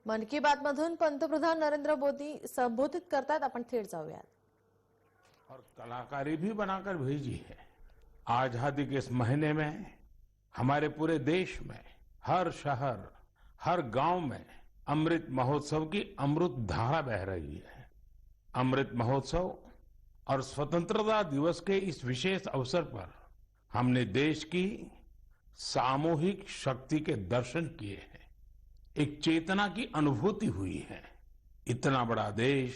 मन की बात मधून पंतप्रधान नरेंद्र मोदी संबोधित करतात. आपण थेट जाऊयात. और कलाकारी भी बनाकर भेजी है। आजादी के इस महीने में हमारे पूरे देश में हर शहर, हर गांव में अमृत महोत्सव की अमृत धारा बह रही है। अमृत महोत्सव और स्वतंत्रता दिवस के इस विशेष अवसर पर हमने देश की सामूहिक शक्ति के दर्शन किए हैं। एक चेतना की अनुभूति हुई है। इतना बड़ा देश,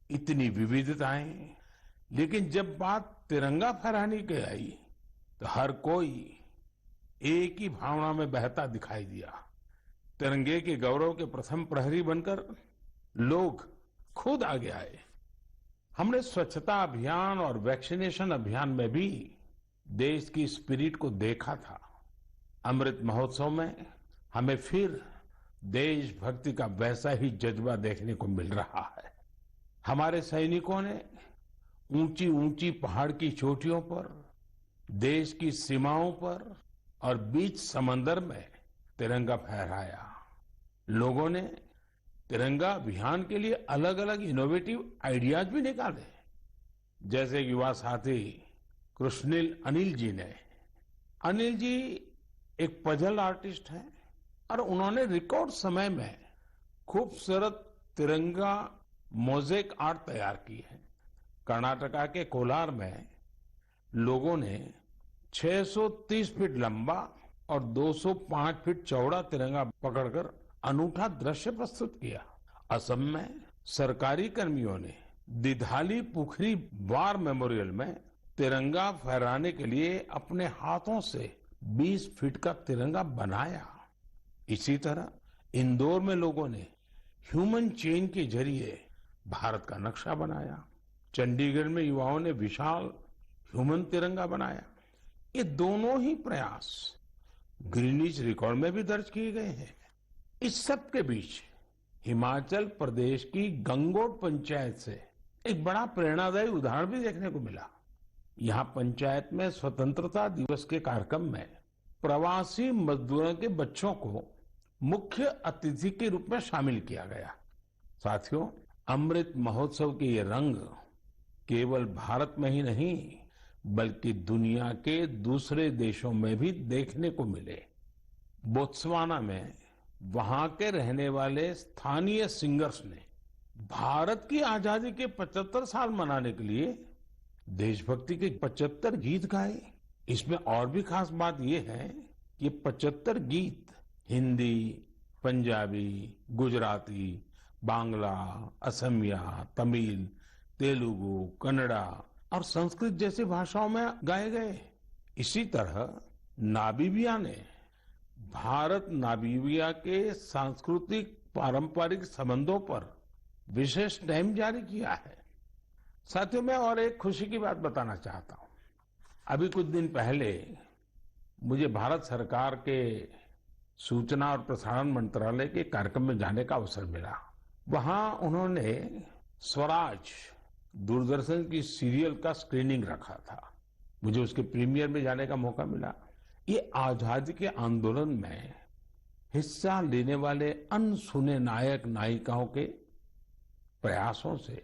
इतनी विविधताएं, लेकिन जब बात तिरंगा फहराने की आई तो हर कोई एक ही भावना में बहता दिखाई दिया। तिरंगे के गौरव के प्रथम प्रहरी बनकर लोग खुद आगे आए। हमने स्वच्छता अभियान और वैक्सीनेशन अभियान में भी देश की स्पिरिट को देखा था। अमृत महोत्सव में हमें फिर देशभक्ति का वैसा ही जज्बा देखने को मिल रहा है। हमारे सैनिकों ने ऊंची ऊंची पहाड़ की चोटियों पर, देश की सीमाओं पर और बीच समंदर में तिरंगा फहराया। लोगों ने तिरंगा अभियान के लिए अलग अलग इनोवेटिव आइडियाज भी निकाले। जैसे युवा साथी कृष्णिल अनिल जी ने। अनिल जी एक पजल आर्टिस्ट हैं और उन्होंने रिकॉर्ड समय में खूबसूरत तिरंगा मोज़ेक आर्ट तैयार की है। कर्नाटका के कोलार में लोगों ने 630 फीट लंबा और 205 फीट चौड़ा तिरंगा पकड़कर अनूठा दृश्य प्रस्तुत किया। असम में सरकारी कर्मियों ने दिधाली पुखरी वार मेमोरियल में तिरंगा फहराने के लिए अपने हाथों से 20 फीट का तिरंगा बनाया। इसी तरह इंदौर में लोगों ने ह्यूमन चेन के जरिए भारत का नक्शा बनाया। चंडीगढ़ में युवाओं ने विशाल ह्यूमन तिरंगा बनाया। ये दोनों ही प्रयास ग्रीनिच रिकॉर्ड में भी दर्ज किए गए हैं। इस सब के बीच हिमाचल प्रदेश की गंगोट पंचायत से एक बड़ा प्रेरणादायी उदाहरण भी देखने को मिला। यहाँ पंचायत में स्वतंत्रता दिवस के कार्यक्रम में प्रवासी मजदूरों के बच्चों को मुख्य अतिथि के रूप में शामिल किया गया। साथियों, अमृत महोत्सव के ये रंग केवल भारत में ही नहीं बल्कि दुनिया के दूसरे देशों में भी देखने को मिले। बोत्सवाना में वहां के रहने वाले स्थानीय सिंगर्स ने भारत की आजादी के 75 साल मनाने के लिए देशभक्ति के 75 गीत गाए। इसमें और भी खास बात यह है कि 75 गीत हिंदी, पंजाबी, गुजराती, बांग्ला, असमिया, तमिल, तेलुगु, कन्नड़ा और संस्कृत जैसी भाषाओं में गाए गए। इसी तरह नामीबिया ने भारत नामीबिया के सांस्कृतिक पारंपरिक संबंधों पर विशेष स्टैम्प जारी किया है। साथियों, मैं और एक खुशी की बात बताना चाहता हूं। अभी कुछ दिन पहले मुझे भारत सरकार के सूचना और प्रसारण मंत्रालय के कार्यक्रम में जाने का अवसर मिला। वहां उन्होंने स्वराज दूरदर्शन की सीरियल का स्क्रीनिंग रखा था। मुझे उसके प्रीमियर में जाने का मौका मिला। ये आजादी के आंदोलन में हिस्सा लेने वाले अनसुने नायक नायिकाओं के प्रयासों से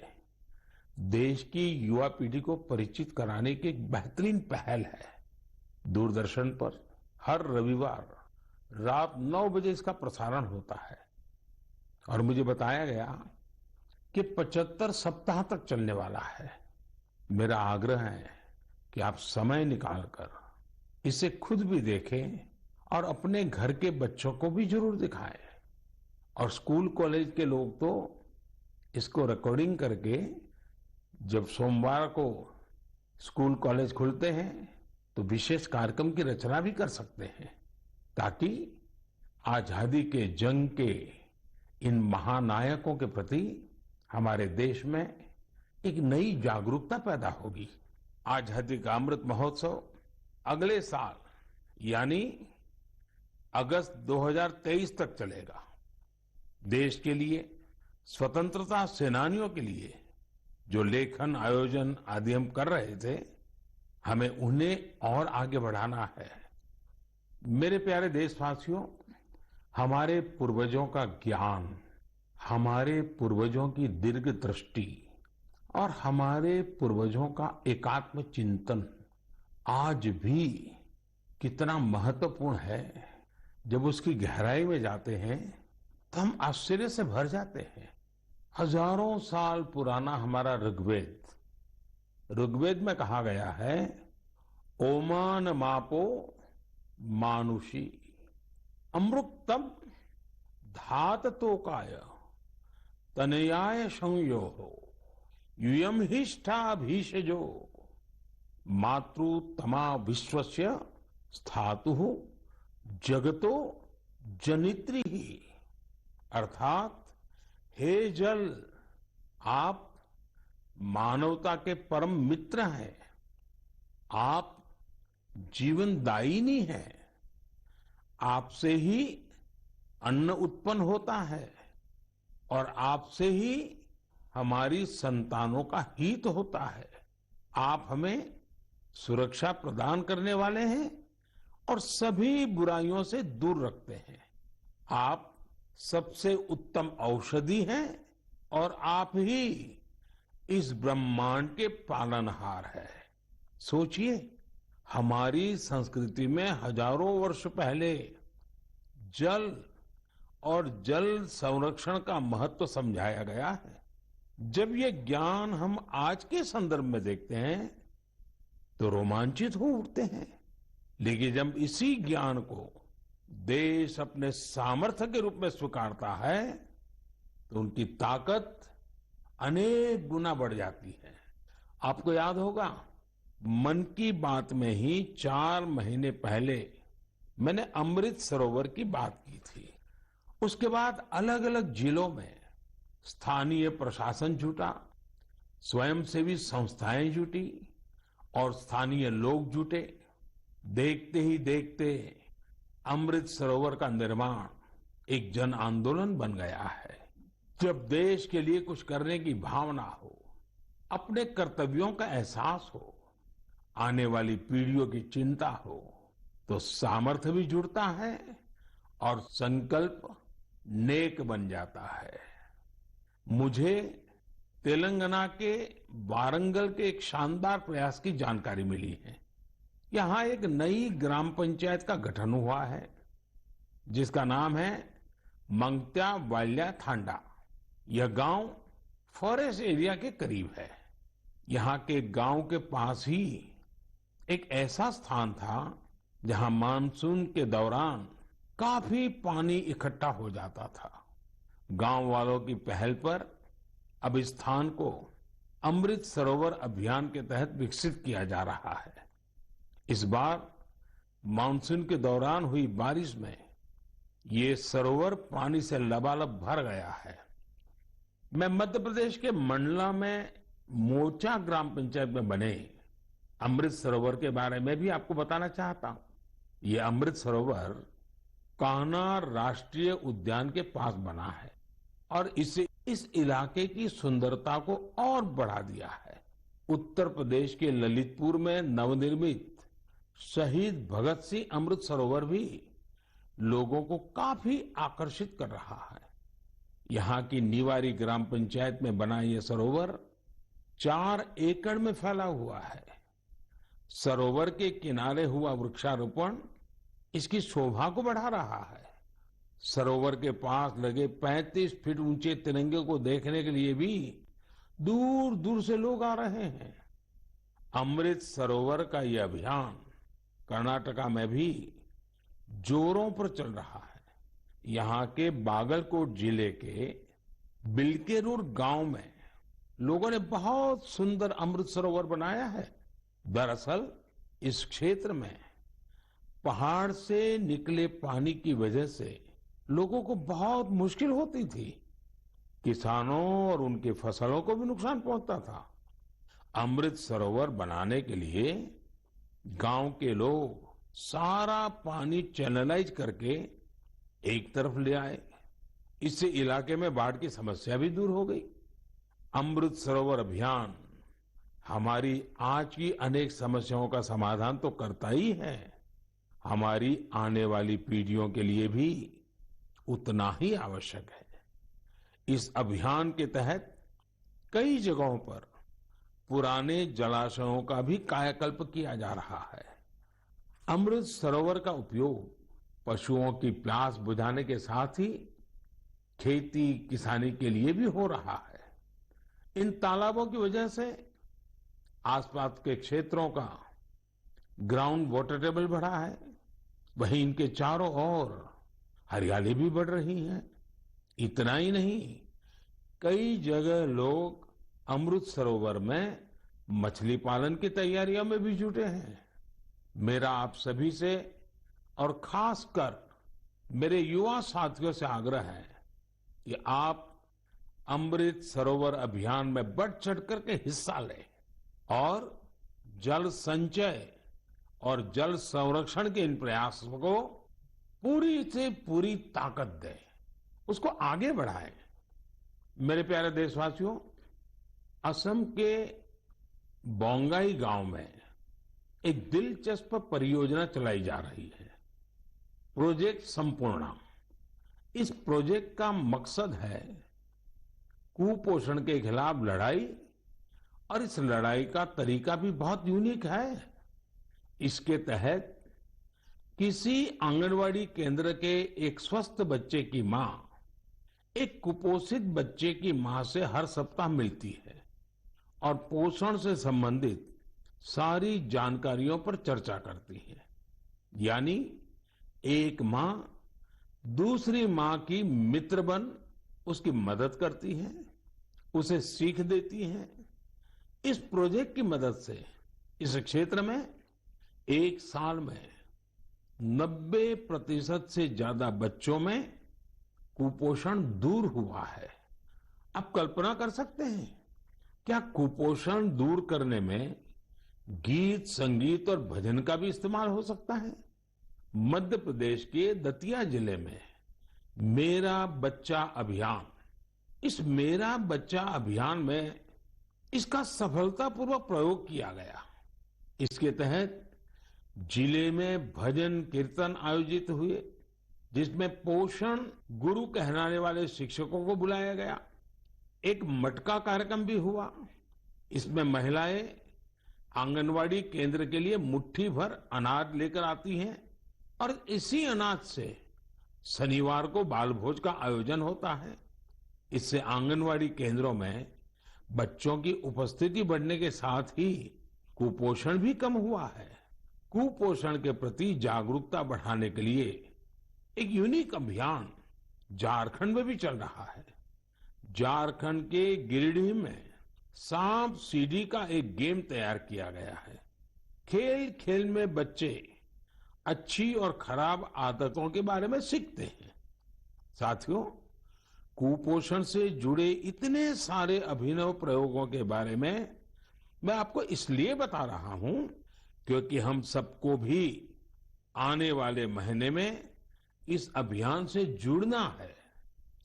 देश की युवा पीढ़ी को परिचित कराने की एक बेहतरीन पहल है। दूरदर्शन पर हर रविवार रात 9 बजे इसका प्रसारण होता है और मुझे बताया गया कि 75 सप्ताह तक चलने वाला है। मेरा आग्रह है कि आप समय निकालकर इसे खुद भी देखें और अपने घर के बच्चों को भी जरूर दिखाएं। और स्कूल कॉलेज के लोग तो इसको रिकॉर्डिंग करके जब सोमवार को स्कूल कॉलेज खुलते हैं तो विशेष कार्यक्रम की रचना भी कर सकते हैं, ताकि आजादी के जंग के इन महानायकों के प्रति हमारे देश में एक नई जागरूकता पैदा होगी। आजादी का अमृत महोत्सव अगले साल यानी अगस्त 2023 तक चलेगा। देश के लिए, स्वतंत्रता सेनानियों के लिए जो लेखन, आयोजन आदि हम कर रहे थे, हमें उन्हें और आगे बढ़ाना है। मेरे प्यारे देशवासियों, हमारे पूर्वजों का ज्ञान, हमारे पूर्वजों की दीर्घ दृष्टि और हमारे पूर्वजों का एकात्म चिंतन आज भी कितना महत्वपूर्ण है। जब उसकी गहराई में जाते हैं तो हम आश्चर्य से भर जाते हैं। हजारों साल पुराना हमारा ऋग्वेद में कहा गया है, ओमान मापो मानुषी अमृतम धात तोकाय तनयाय संयो यूयम हिष्ठा भीषजो मातृ तमा विश्वस्य स्थातु जगतो जनित्री ही। अर्थात हे जल, आप मानवता के परम मित्र हैं, आप जीवनदायिनी हैं, आपसे ही अन्न उत्पन्न होता है और आपसे ही हमारी संतानों का हित होता है। आप हमें सुरक्षा प्रदान करने वाले हैं और सभी बुराइयों से दूर रखते हैं। आप सबसे उत्तम औषधि हैं और आप ही इस ब्रह्मांड के पालनहार हैं। सोचिए, हमारी संस्कृति में हजारों वर्ष पहले जल और जल संरक्षण का महत्व समझाया गया है। जब ये ज्ञान हम आज के संदर्भ में देखते हैं तो रोमांचित हो उठते हैं, लेकिन जब इसी ज्ञान को देश अपने सामर्थ्य के रूप में स्वीकारता है तो उनकी ताकत अनेक गुना बढ़ जाती है। आपको याद होगा, मन की बात में ही 4 महीने पहले मैंने अमृत सरोवर की बात की थी। उसके बाद अलग अलग जिलों में स्थानीय प्रशासन जुटा, स्वयंसेवी संस्थाएं जुटी और स्थानीय लोग जुटे। देखते ही देखते अमृत सरोवर का निर्माण एक जन आंदोलन बन गया है। जब देश के लिए कुछ करने की भावना हो, अपने कर्तव्यों का एहसास हो, आने वाली पीढ़ियों की चिंता हो, तो सामर्थ्य भी जुड़ता है और संकल्प नेक बन जाता है। मुझे तेलंगाना के वारंगल के एक शानदार प्रयास की जानकारी मिली है। यहाँ एक नई ग्राम पंचायत का गठन हुआ है जिसका नाम है मंगत्या वाल्या थांडा। यह गांव फॉरेस्ट एरिया के करीब है। यहाँ के गांव के पास ही एक ऐसा स्थान था जहाँ मानसून के दौरान काफी पानी इकट्ठा हो जाता था। गांव वालों की पहल पर अब इस स्थान को अमृत सरोवर अभियान के तहत विकसित किया जा रहा है। इस बार मानसून के दौरान हुई बारिश में ये सरोवर पानी से लबालब भर गया है। मैं मध्य प्रदेश के मंडला में मोचा ग्राम पंचायत में बने अमृत सरोवर के बारे में भी आपको बताना चाहता हूँ। ये अमृत सरोवर कान्हा राष्ट्रीय उद्यान के पास बना है और इससे इस इलाके की सुंदरता को और बढ़ा दिया है। उत्तर प्रदेश के ललितपुर में नवनिर्मित शहीद भगत सिंह अमृत सरोवर भी लोगों को काफी आकर्षित कर रहा है। यहाँ की निवारी ग्राम पंचायत में बना यह सरोवर 4 एकड़ में फैला हुआ है। सरोवर के किनारे हुआ वृक्षारोपण इसकी शोभा को बढ़ा रहा है। सरोवर के पास लगे 35 फीट ऊंचे तिरंगे को देखने के लिए भी दूर दूर से लोग आ रहे हैं। अमृत सरोवर का यह अभियान कर्नाटका में भी जोरों पर चल रहा है। यहाँ के बागलकोट जिले के बिलकेरूर गांव में लोगों ने बहुत सुंदर अमृत सरोवर बनाया है। दरअसल इस क्षेत्र में पहाड़ से निकले पानी की वजह से लोगों को बहुत मुश्किल होती थी। किसानों और उनके फसलों को भी नुकसान पहुंचता था। अमृत सरोवर बनाने के लिए गांव के लोग सारा पानी चैनलाइज करके एक तरफ ले आए। इससे इलाके में बाढ़ की समस्या भी दूर हो गई। अमृत सरोवर अभियान हमारी आज की अनेक समस्याओं का समाधान तो करता ही है, हमारी आने वाली पीढ़ियों के लिए भी उतना ही आवश्यक है। इस अभियान के तहत कई जगहों पर पुराने जलाशयों का भी कायाकल्प किया जा रहा है। अमृत सरोवर का उपयोग पशुओं की प्यास बुझाने के साथ ही खेती किसानी के लिए भी हो रहा है। इन तालाबों की वजह से आसपास के क्षेत्रों का ग्राउंड वाटर टेबल बढ़ा है, वहीं इनके चारों ओर हरियाली भी बढ़ रही है। इतना ही नहीं, कई जगह लोग अमृत सरोवर में मछली पालन की तैयारियों में भी जुटे हैं। मेरा आप सभी से और खासकर मेरे युवा साथियों से आग्रह है कि आप अमृत सरोवर अभियान में बढ़ चढ़ करके हिस्सा लें और जल संचय और जल संरक्षण के इन प्रयासों को पूरी से पूरी ताकत दें, उसको आगे बढ़ाएं। मेरे प्यारे देशवासियों, असम के बोंगाई गांव में एक दिलचस्प परियोजना चलाई जा रही है, प्रोजेक्ट संपूर्णा। इस प्रोजेक्ट का मकसद है कुपोषण के खिलाफ लड़ाई, और इस लड़ाई का तरीका भी बहुत यूनिक है। इसके तहत किसी आंगनवाड़ी केंद्र के एक स्वस्थ बच्चे की मां एक कुपोषित बच्चे की मां से हर सप्ताह मिलती है और पोषण से संबंधित सारी जानकारियों पर चर्चा करती है। यानी एक मां दूसरी मां की मित्र बन उसकी मदद करती है, उसे सीख देती है। इस प्रोजेक्ट की मदद से इस क्षेत्र में एक साल में 90% से ज्यादा बच्चों में कुपोषण दूर हुआ है। आप कल्पना कर सकते हैं, क्या कुपोषण दूर करने में गीत, संगीत और भजन का भी इस्तेमाल हो सकता है? मध्य प्रदेश के दतिया जिले में मेरा बच्चा अभियान, इस मेरा बच्चा अभियान में इसका सफलतापूर्वक प्रयोग किया गया। इसके तहत जिले में भजन कीर्तन आयोजित हुए, जिसमें पोषण गुरु कहलाने वाले शिक्षकों को बुलाया गया। एक मटका कार्यक्रम भी हुआ। इसमें महिलाएं आंगनवाड़ी केंद्र के लिए मुट्ठी भर अनाज लेकर आती हैं और इसी अनाज से शनिवार को बाल भोज का आयोजन होता है। इससे आंगनवाड़ी केंद्रों में बच्चों की उपस्थिति बढ़ने के साथ ही कुपोषण भी कम हुआ है। कुपोषण के प्रति जागरूकता बढ़ाने के लिए एक यूनिक अभियान झारखंड में भी चल रहा है। झारखंड के गिरिडीह में सांप सीढ़ी का एक गेम तैयार किया गया है। खेल खेल में बच्चे अच्छी और खराब आदतों के बारे में सीखते हैं। साथियों, कुपोषण से जुड़े इतने सारे अभिनव प्रयोगों के बारे में मैं आपको इसलिए बता रहा हूं क्योंकि हम सबको भी आने वाले महीने में इस अभियान से जुड़ना है।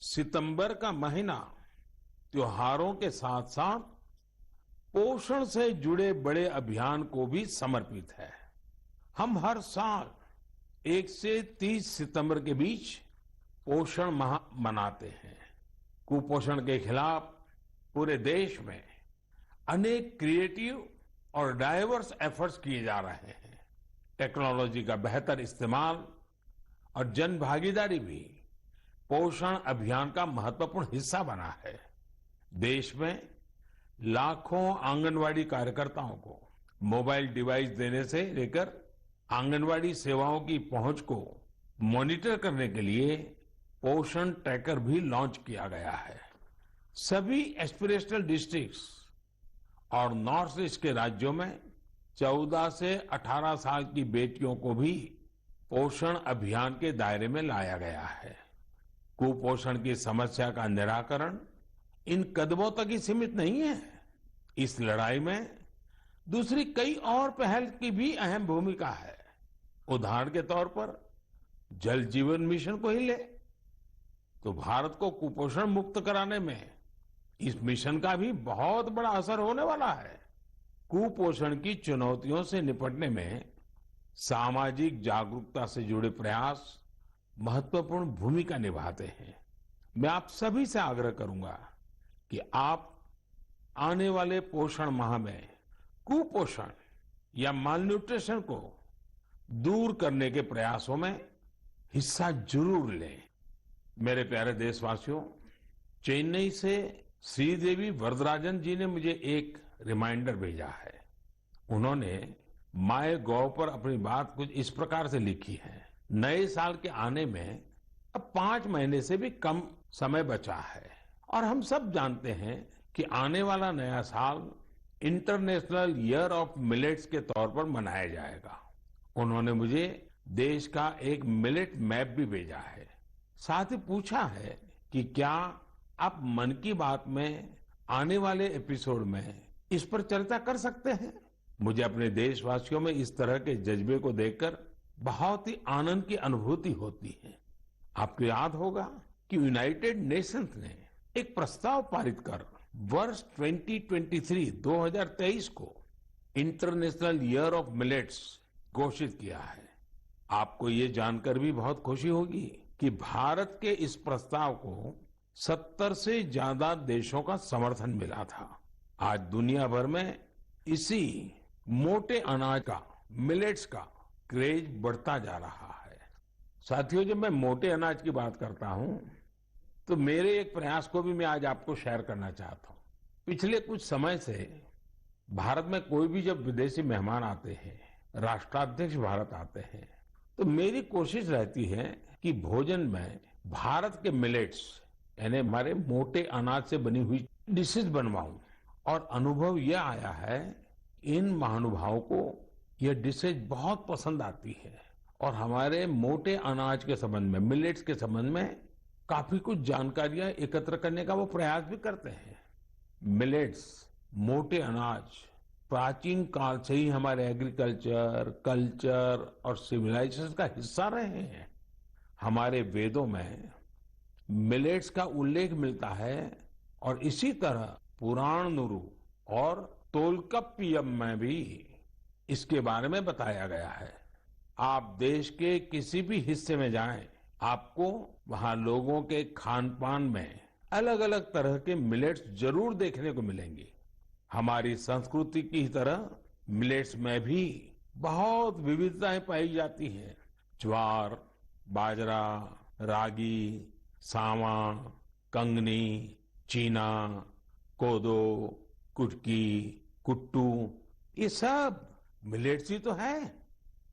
सितंबर का महीना त्योहारों के साथ साथ पोषण से जुड़े बड़े अभियान को भी समर्पित है। हम हर साल 1 से 30 सितंबर के बीच पोषण माह मनाते हैं। कुपोषण के खिलाफ पूरे देश में अनेक क्रिएटिव और डाइवर्स एफर्ट्स किए जा रहे हैं। टेक्नोलॉजी का बेहतर इस्तेमाल और जन भागीदारी भी पोषण अभियान का महत्वपूर्ण हिस्सा बना है। देश में लाखों आंगनवाड़ी कार्यकर्ताओं को मोबाइल डिवाइस देने से लेकर आंगनवाड़ी सेवाओं की पहुंच को मॉनिटर करने के लिए पोषण ट्रैकर भी लॉन्च किया गया है। सभी एस्पिरेशनल डिस्ट्रिक्ट्स और नॉर्थ ईस्ट के राज्यों में 14 से 18 साल की बेटियों को भी पोषण अभियान के दायरे में लाया गया है। कुपोषण की समस्या का निराकरण इन कदमों तक ही सीमित नहीं है। इस लड़ाई में दूसरी कई और पहल की भी अहम भूमिका है। उदाहरण के तौर पर जल जीवन मिशन को ही ले तो भारत को कुपोषण मुक्त कराने में इस मिशन का भी बहुत बड़ा असर होने वाला है। कुपोषण की चुनौतियों से निपटने में सामाजिक जागरूकता से जुड़े प्रयास महत्वपूर्ण भूमिका निभाते हैं। मैं आप सभी से आग्रह करूंगा कि आप आने वाले पोषण माह में कुपोषण या मालन्यूट्रिशन को दूर करने के प्रयासों में हिस्सा जरूर लें। मेरे प्यारे देशवासियों, चेन्नई से श्रीदेवी वरदराजन जी ने मुझे एक रिमाइंडर भेजा है। उन्होंने माय गॉव पर अपनी बात कुछ इस प्रकार से लिखी है। नए साल के आने में अब 5 महीने से भी कम समय बचा है और हम सब जानते हैं कि आने वाला नया साल इंटरनेशनल ईयर ऑफ मिलेट्स के तौर पर मनाया जाएगा। उन्होंने मुझे देश का एक मिलेट मैप भी भेजा है। साथ ही पूछा है कि क्या आप मन की बात में आने वाले एपिसोड में इस पर चर्चा कर सकते हैं। मुझे अपने देशवासियों में इस तरह के जज्बे को देखकर बहुत ही आनंद की अनुभूति होती है। आपको याद होगा कि यूनाइटेड नेशंस ने एक प्रस्ताव पारित कर वर्ष 2023 को इंटरनेशनल ईयर ऑफ मिलेट्स घोषित किया है। आपको ये जानकर भी बहुत खुशी होगी कि भारत के इस प्रस्ताव को 70 से ज्यादा देशों का समर्थन मिला था। आज दुनिया भर में इसी मोटे अनाज का, मिलेट्स का क्रेज बढ़ता जा रहा है। साथियों, जब मैं मोटे अनाज की बात करता हूं तो मेरे एक प्रयास को भी मैं आज आपको शेयर करना चाहता हूं। पिछले कुछ समय से भारत में कोई भी जब विदेशी मेहमान आते हैं, राष्ट्राध्यक्ष भारत आते हैं, तो मेरी कोशिश रहती है कि भोजन में भारत के मिलेट्स यानी हमारे मोटे अनाज से बनी हुई डिशेज बनवाऊं। और अनुभव यह आया है, इन महानुभावों को यह डिशेज बहुत पसंद आती है और हमारे मोटे अनाज के संबंध में, मिलेट्स के संबंध में काफी कुछ जानकारियां एकत्र करने का वो प्रयास भी करते हैं। मिलेट्स, मोटे अनाज प्राचीन काल से ही हमारे एग्रीकल्चर, कल्चर और सिविलाइजेशन का हिस्सा रहे हैं। हमारे वेदों में मिलेट्स का उल्लेख मिलता है और इसी तरह पुराण नुरु और तोलकप्पियम में भी इसके बारे में बताया गया है। आप देश के किसी भी हिस्से में जाएं, आपको वहां लोगों के खान पान में अलग अलग तरह के मिलेट्स जरूर देखने को मिलेंगे। हमारी संस्कृति की तरह मिलेट्स में भी बहुत विविधताएं पाई जाती हैं। ज्वार, बाजरा, रागी, सावा, कंगनी, चीना, कोदो, कुटकी, कुट्टू, ये सब मिलेट्स ही तो है।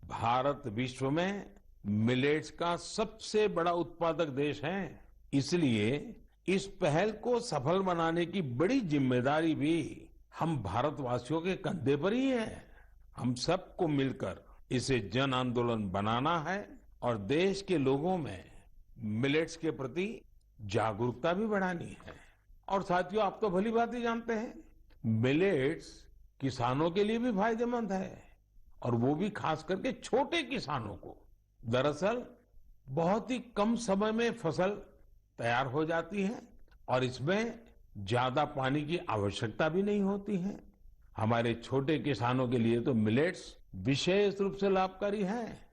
भारत विश्व में मिलेट्स का सबसे बड़ा उत्पादक देश है। इसलिए इस पहल को सफल बनाने की बड़ी जिम्मेदारी भी हम भारतवासियों के कंधे पर ही है। हम सबको मिलकर इसे जन आंदोलन बनाना है और देश के लोगों में मिलेट्स के प्रति जागरूकता भी बढ़ानी है। और साथियों, आप तो भली बात ही जानते हैं, मिलेट्स किसानों के लिए भी फायदेमंद है और वो भी खास करके छोटे किसानों को। दरअसल बहुत ही कम समय में फसल तैयार हो जाती है और इसमें ज्यादा पानी की आवश्यकता भी नहीं होती है। हमारे छोटे किसानों के लिए तो मिलेट्स विशेष रूप से लाभकारी है।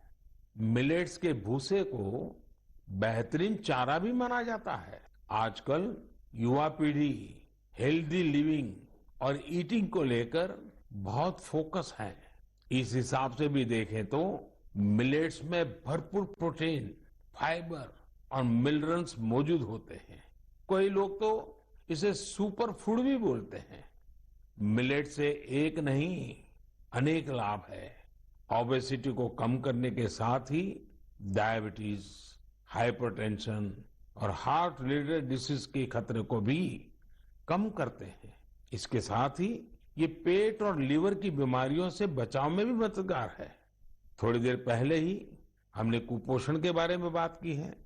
मिलेट्स के भूसे को बेहतरीन चारा भी माना जाता है। आजकल युवा पीढ़ी हेल्दी लिविंग और ईटिंग को लेकर बहुत फोकस है। इस हिसाब से भी देखें तो मिलेट्स में भरपूर प्रोटीन, फाइबर और मिनरल्स मौजूद होते हैं। कोई लोग तो इसे सुपर फूड भी बोलते हैं। मिलेट से एक नहीं अनेक लाभ है। ओबेसिटी को कम करने के साथ ही डायबिटीज, हाइपरटेंशन और हार्ट रिलेटेड डिसीज के खतरे को भी कम करते हैं। इसके साथ ही ये पेट और लीवर की बीमारियों से बचाव में भी मददगार है। थोड़ी देर पहले ही हमने कुपोषण के बारे में बात की है।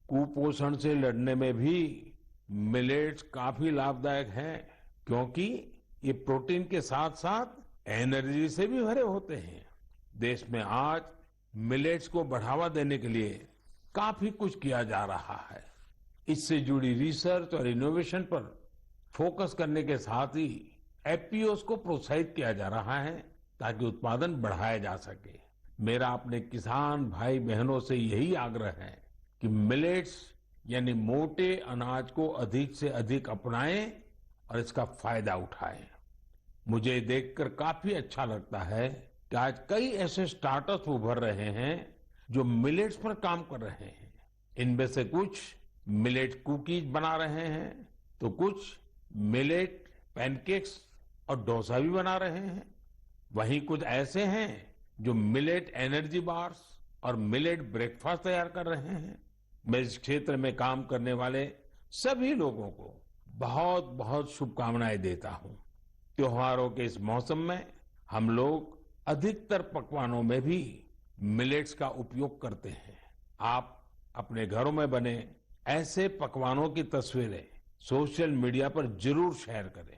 कुपोषण से लड़ने में भी मिलेट्स काफी लाभदायक है, क्योंकि ये प्रोटीन के साथ साथ एनर्जी से भी भरे होते हैं। देश में आज मिलेट्स को बढ़ावा देने के लिए काफी कुछ किया जा रहा है। इससे जुड़ी रिसर्च और इनोवेशन पर फोकस करने के साथ ही एफपीओस को प्रोत्साहित किया जा रहा है ताकि उत्पादन बढ़ाया जा सके। मेरा अपने किसान भाई बहनों से यही आग्रह है कि मिलेट्स यानी मोटे अनाज को अधिक से अधिक अपनाएं और इसका फायदा उठाएं। मुझे देखकर काफी अच्छा लगता है कि आज कई ऐसे स्टार्टअप्स उभर रहे हैं जो मिलेट्स पर काम कर रहे हैं। इनमें से कुछ मिलेट कुकीज बना रहे हैं तो कुछ मिलेट पैनकेक्स और डोसा भी बना रहे हैं। वहीं कुछ ऐसे हैं जो मिलेट एनर्जी बार्स और मिलेट ब्रेकफास्ट तैयार कर रहे हैं। मैं इस क्षेत्र में काम करने वाले सभी लोगों को बहुत बहुत शुभकामनाएं देता हूं। त्योहारों के इस मौसम में हम लोग अधिकतर पकवानों में भी मिलेट्स का उपयोग करते हैं। आप अपने घरों में बने ऐसे पकवानों की तस्वीरें सोशल मीडिया पर जरूर शेयर करें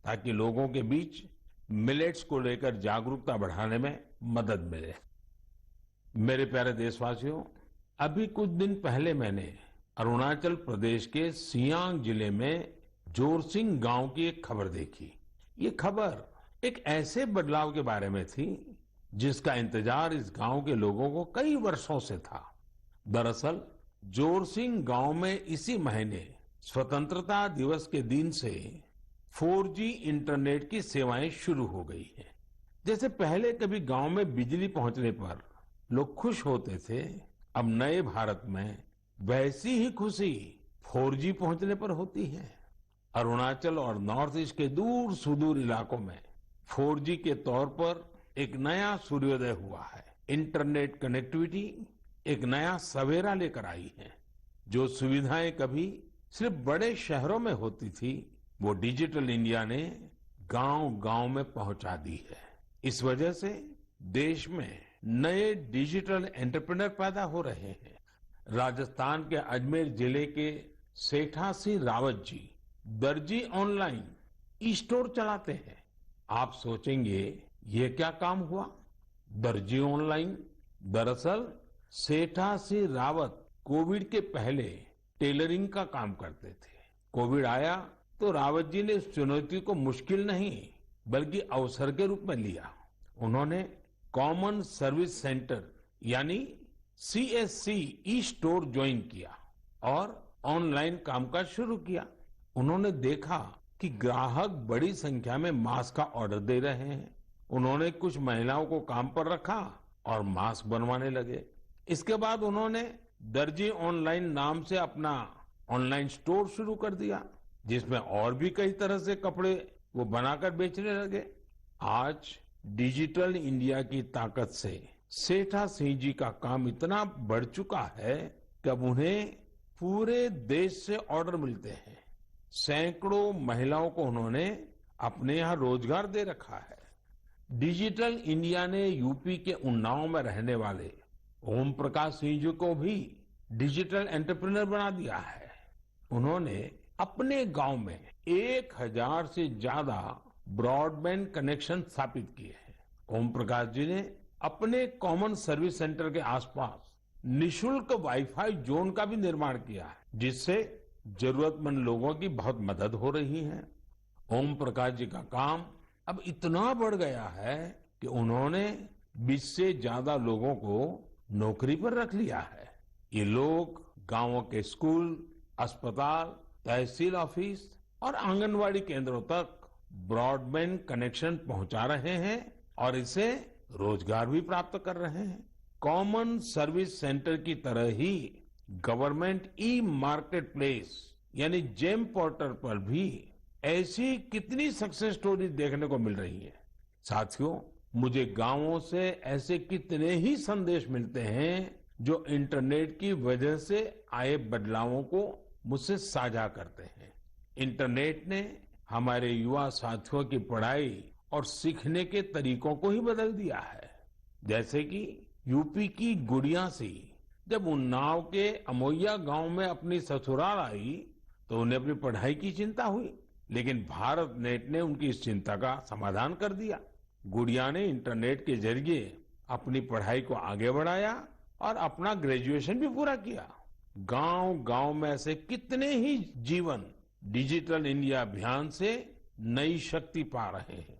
ताकि लोगों के बीच मिलेट्स को लेकर जागरूकता बढ़ाने में मदद मिले। मेरे प्यारे देशवासियों, अभी कुछ दिन पहले मैंने अरुणाचल प्रदेश के सियांग जिले में जोरसिंग गांव की एक खबर देखी। ये खबर एक ऐसे बदलाव के बारे में थी जिसका इंतजार इस गांव के लोगों को कई वर्षों से था। दरअसल जोरसिंग गांव में इसी महीने स्वतंत्रता दिवस के दिन से 4G इंटरनेट की सेवाएं शुरू हो गई हैं। जैसे पहले कभी गांव में बिजली पहुंचने पर लोग खुश होते थे, अब नए भारत में वैसी ही खुशी 4G पहुंचने पर होती है। अरुणाचल और नॉर्थ ईस्ट के दूर सुदूर इलाकों में 4G के तौर पर एक नया सूर्योदय हुआ है। इंटरनेट कनेक्टिविटी एक नया सवेरा लेकर आई है। जो सुविधाएं कभी सिर्फ बड़े शहरों में होती थी, वो डिजिटल इंडिया ने गांव-गांव में पहुंचा दी है। इस वजह से देश में नए डिजिटल एंटरप्रेन्योर पैदा हो रहे हैं। राजस्थान के अजमेर जिले के सेठा सिंह रावत जी दर्जी ऑनलाइन ई स्टोर चलाते हैं। आप सोचेंगे ये क्या काम हुआ? दर्जी ऑनलाइन, दरअसल सेठा सिंह रावत कोविड के पहले टेलरिंग का काम करते थे। कोविड आया तो रावत जी ने इस चुनौती को मुश्किल नहीं बल्कि अवसर के रूप में लिया। उन्होंने कॉमन सर्विस सेंटर यानी CSC ई स्टोर ज्वाइन किया और ऑनलाइन कामकाज शुरू किया। उन्होंने देखा कि ग्राहक बड़ी संख्या में मास्क का ऑर्डर दे रहे हैं। उन्होंने कुछ महिलाओं को काम पर रखा और मास्क बनवाने लगे। इसके बाद उन्होंने दर्जी ऑनलाइन नाम से अपना ऑनलाइन स्टोर शुरू कर दिया, जिसमें और भी कई तरह से कपड़े वो बनाकर बेचने लगे। आज डिजिटल इंडिया की ताकत से सेठा सिंह जी का काम इतना बढ़ चुका है कि अब उन्हें पूरे देश से ऑर्डर मिलते हैं। सैकड़ों महिलाओं को उन्होंने अपने यहाँ रोजगार दे रखा है। डिजिटल इंडिया ने यूपी के उन्नाव में रहने वाले ओम प्रकाश सिंह जी को भी डिजिटल एंटरप्रेन्योर बना दिया है। उन्होंने अपने गांव में 1000 से ज्यादा ब्रॉडबैंड कनेक्शन स्थापित किए हैं। ओम प्रकाश जी ने अपने कॉमन सर्विस सेंटर के आसपास निशुल्क वाईफाई जोन का भी निर्माण किया है, जिससे जरूरतमंद लोगों की बहुत मदद हो रही है। ओम प्रकाश जी का काम अब इतना बढ़ गया है कि उन्होंने 20 से ज्यादा लोगों को नौकरी पर रख लिया है। ये लोग गांवों के स्कूल, अस्पताल, तहसील ऑफिस और आंगनवाड़ी केंद्रों तक ब्रॉडबैंड कनेक्शन पहुंचा रहे हैं और इससे रोजगार भी प्राप्त कर रहे हैं। कॉमन सर्विस सेंटर की तरह ही गवर्नमेंट ई मार्केट प्लेस यानी जेम पोर्टल पर भी ऐसी कितनी सक्सेस स्टोरी देखने को मिल रही है। साथियों, मुझे गांवों से ऐसे कितने ही संदेश मिलते हैं जो इंटरनेट की वजह से आए बदलावों को मुझसे साझा करते हैं। इंटरनेट ने हमारे युवा साथियों की पढ़ाई और सीखने के तरीकों को ही बदल दिया है। जैसे कि यूपी की गुड़िया सी जब उन्नाव के अमोइया गांव में अपनी ससुराल आई तो उन्हें अपनी पढ़ाई की चिंता हुई, लेकिन भारत नेट ने उनकी इस चिंता का समाधान कर दिया। गुड़िया ने इंटरनेट के जरिए अपनी पढ़ाई को आगे बढ़ाया और अपना ग्रेजुएशन भी पूरा किया। गांव-गांव में ऐसे कितने ही जीवन डिजिटल इंडिया अभियान से नई शक्ति पा रहे हैं।